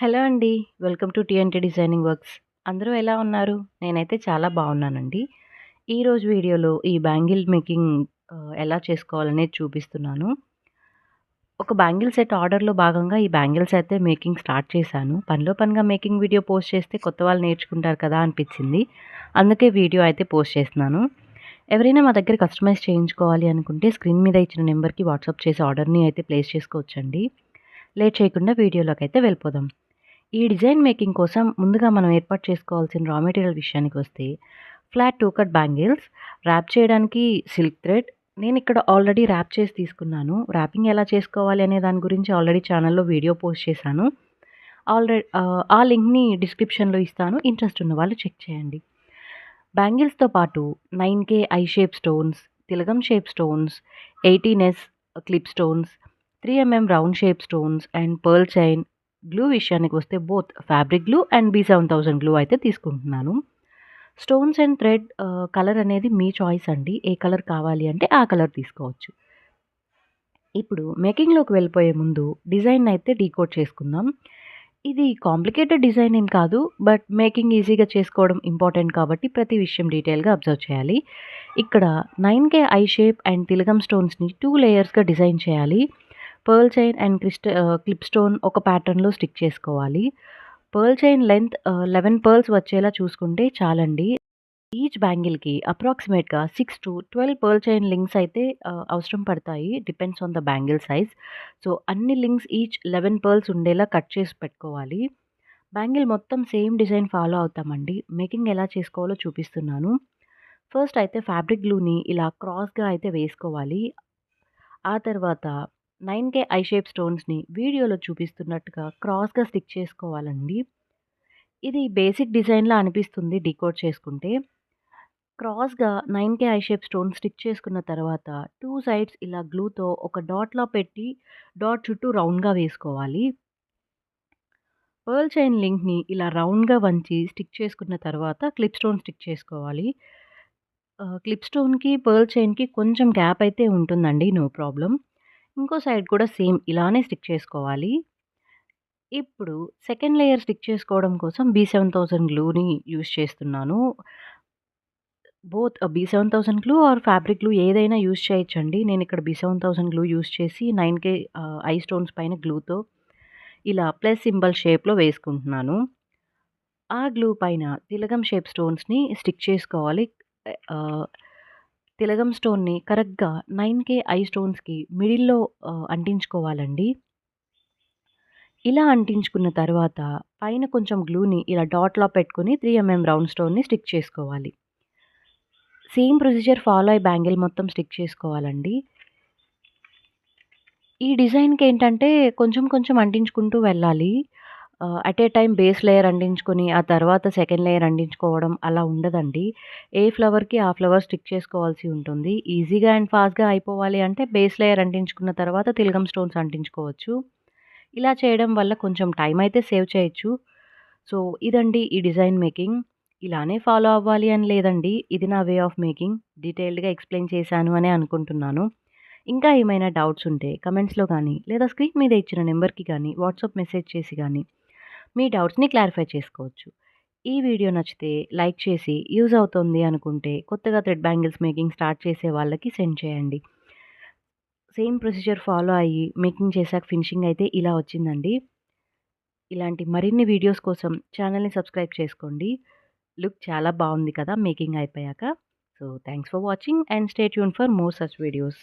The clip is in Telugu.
హలో అండి. Welcome to TNT designing works. అందరూ ఎలా ఉన్నారు? నేనైతే చాలా బాగున్నానండి. ఈరోజు వీడియోలో ఈ బ్యాంగిల్ మేకింగ్ ఎలా చేసుకోవాలనేది చూపిస్తున్నాను. ఒక బ్యాంగిల్ సెట్ ఆర్డర్‌లో భాగంగా ఈ బ్యాంగిల్స్ అయితే మేకింగ్ స్టార్ట్ చేశాను. పనిలో పనిగా మేకింగ్ వీడియో పోస్ట్ చేస్తే కొత్త వాళ్ళు నేర్చుకుంటారు కదా అనిపించింది. అందుకే వీడియో అయితే పోస్ట్ చేస్తున్నాను. ఎవరైనా మా దగ్గర కస్టమైజ్ చేయించుకోవాలి అనుకుంటే స్క్రీన్ మీద ఇచ్చిన నెంబర్‌కి వాట్సాప్ చేసి ఆర్డర్‌ని అయితే ప్లేస్ చేసుకోవచ్చండి. లేట్ చేయకుండా వీడియోలోకైతే వెళ్ళిపోదాం. ఈ డిజైన్ మేకింగ్ కోసం ముందుగా మనం ఏర్పాటు చేసుకోవాల్సిన రా మెటీరియల్ విషయానికి వస్తే ఫ్లాట్ 2 కట్ బ్యాంగిల్స్, ర్యాప్ చేయడానికి సిల్క్ థ్రెడ్. నేను ఇక్కడ ఆల్రెడీ ర్యాప్ చేసి తీసుకున్నాను. ర్యాపింగ్ ఎలా చేసుకోవాలి అనే దాని గురించి ఆల్రెడీ ఛానల్‌లో వీడియో పోస్ట్ చేశాను. ఆ లింక్‌ని డిస్క్రిప్షన్‌లో ఇస్తాను. ఇంట్రెస్ట్ ఉన్న వాళ్ళు చెక్ చేయండి. బ్యాంగిల్స్‌తో పాటు 9K eye shape stones, తిలగం shape stones, 18S clip stones, 3mm round shape stones and pearl chain. Glue విషయానికి వస్తే both fabric glue and B7000 glue అయితే తీసుకుంటున్నాను. స్టోన్స్ అండ్ థ్రెడ్ కలర్ అనేది మీ చాయిస్ అండి. ఏ కలర్ కావాలి అంటే ఆ కలర్ తీసుకోవచ్చు. ఇప్పుడు మేకింగ్‌లోకి వెళ్ళిపోయే ముందు డిజైన్ అయితే డీకోడ్ చేసుకుందాం. ఇది కాంప్లికేటెడ్ డిజైన్ ఏం కాదు. బట్ మేకింగ్ ఈజీగా చేసుకోవడం ఇంపార్టెంట్ కాబట్టి ప్రతి విషయం డీటెయిల్‌గా అబ్జర్వ్ చేయాలి. ఇక్కడ 9K ఐ షేప్ అండ్ తిలగం స్టోన్స్‌ని 2 లేయర్స్‌గా డిజైన్ చేయాలి. Pearl chain and clip stone ఒక ప్యాటర్న్‌లో స్టిక్ చేసుకోవాలి. పర్ల్ చైన్ లెంత్ 11 పర్ల్స్ వచ్చేలా చూసుకుంటే చాలండి. ఈచ్ బ్యాంగిల్‌కి అప్రాక్సిమేట్‌గా 6-12 పర్ల్ చైన్ లింక్స్ అయితే అవసరం పడతాయి. Depends on the bangle size. So, అన్ని లింక్స్ ఈచ్ 11 పర్ల్స్ ఉండేలా కట్ చేసి పెట్టుకోవాలి. బ్యాంగిల్ మొత్తం సేమ్ డిజైన్ ఫాలో అవుతామండి. మేకింగ్ ఎలా చేసుకోవాలో చూపిస్తున్నాను. ఫస్ట్ అయితే ఫ్యాబ్రిక్ గ్లూని ఇలా క్రాస్‌గా అయితే వేసుకోవాలి. ఆ తర్వాత 9K ఐ షేప్ స్టోన్స్‌ని వీడియోలో చూపిస్తున్నట్టుగా క్రాస్‌గా స్టిక్ చేసుకోవాలండి. ఇది బేసిక్ డిజైన్‌లా అనిపిస్తుంది డీకోడ్ చేసుకుంటే. క్రాస్‌గా 9K eye shape stone stick చేసుకున్న తర్వాత 2 సైడ్స్ ఇలా గ్లూతో ఒక డాట్‌లా పెట్టి డాట్ చుట్టూ రౌండ్‌గా వేసుకోవాలి. పర్ల్ చైన్ లింక్‌ని ఇలా రౌండ్‌గా వంచి స్టిక్ చేసుకున్న తర్వాత క్లిప్ స్టోన్ స్టిక్ చేసుకోవాలి. క్లిప్ స్టోన్‌కి, పర్ల్ చైన్‌కి కొంచెం గ్యాప్ అయితే ఉంటుందండి. No problem. ఇంకో సైడ్ కూడా సేమ్ ఇలానే స్టిక్ చేసుకోవాలి. ఇప్పుడు సెకండ్ లేయర్ స్టిక్ చేసుకోవడం కోసం B7000 గ్లూని యూజ్ చేస్తున్నాను. Both B7000 glue or fabric glue ఏదైనా యూజ్ చేయొచ్చండి. నేనిక్కడ B7000 గ్లూ యూజ్ చేసి 9K ఐ స్టోన్స్ పైన గ్లూతో ఇలా ప్లస్ సింబల్ షేప్‌లో వేసుకుంటున్నాను. ఆ గ్లూ పైన తిలగం షేప్ స్టోన్స్‌ని స్టిక్ చేసుకోవాలి. ఆహ్, తిలగం స్టోన్‌ని కరెక్ట్‌గా 9K ఐ స్టోన్స్‌కి మిడిల్‌లో అంటించుకోవాలండి. ఇలా అంటించుకున్న తర్వాత పైన కొంచెం గ్లూని ఇలా డాట్‌లా పెట్టుకొని 3mm రౌండ్ స్టోన్‌ని స్టిక్ చేసుకోవాలి. సేమ్ ప్రొసీజర్ ఫాలో అయ్యి బ్యాంగిల్ మొత్తం స్టిక్ చేసుకోవాలండి. ఈ డిజైన్‌కేంటంటే కొంచెం కొంచెం అంటించుకుంటూ వెళ్ళాలి. At a time base layer అంటించుకొని, ఆ తర్వాత సెకండ్ లేయర్ అంటించుకోవడం అలా ఉండదండి. ఏ ఫ్లవర్‌కి ఆ ఫ్లవర్ స్టిక్ చేసుకోవాల్సి ఉంటుంది. ఈజీగా అండ్ ఫాస్ట్‌గా అయిపోవాలి అంటే బేస్ లేయర్ అంటించుకున్న తర్వాత తిలగం స్టోన్స్ అంటించుకోవచ్చు. ఇలా చేయడం వల్ల కొంచెం టైం అయితే సేవ్ చేయొచ్చు. సో, ఇదండి ఈ డిజైన్ మేకింగ్. ఇలానే ఫాలో అవ్వాలి అని లేదండి. ఇది నా వే ఆఫ్ మేకింగ్. డీటెయిల్డ్‌గా ఎక్స్‌ప్లెయిన్ చేశాను అనే అనుకుంటున్నాను. ఇంకా ఏమైనా డౌట్స్ ఉంటే కమెంట్స్‌లో గానీ, లేదా స్క్రీన్ మీద ఇచ్చిన నెంబర్‌కి గానీ, వాట్సాప్ మెసేజ్ చేసి గానీ, మీ డౌట్స్‌ని క్లారిఫై చేసుకోవచ్చు. ఈ వీడియో నచ్చితే లైక్ చేసి, యూజ్ అవుతుంది అనుకుంటే కొత్తగా థ్రెడ్ బ్యాంగిల్స్ మేకింగ్ స్టార్ట్ చేసే వాళ్ళకి సెండ్ చేయండి. సేమ్ ప్రొసీజర్ ఫాలో అయ్యి మేకింగ్ చేశాక ఫినిషింగ్ అయితే ఇలా వచ్చిందండి. ఇలాంటి మరిన్ని వీడియోస్ కోసం ఛానల్‌ని సబ్స్క్రైబ్ చేసుకోండి. లుక్ చాలా బావుంది కదా! మేకింగ్ అయిపోయాక. So, thanks for watching and stay tuned for more such videos.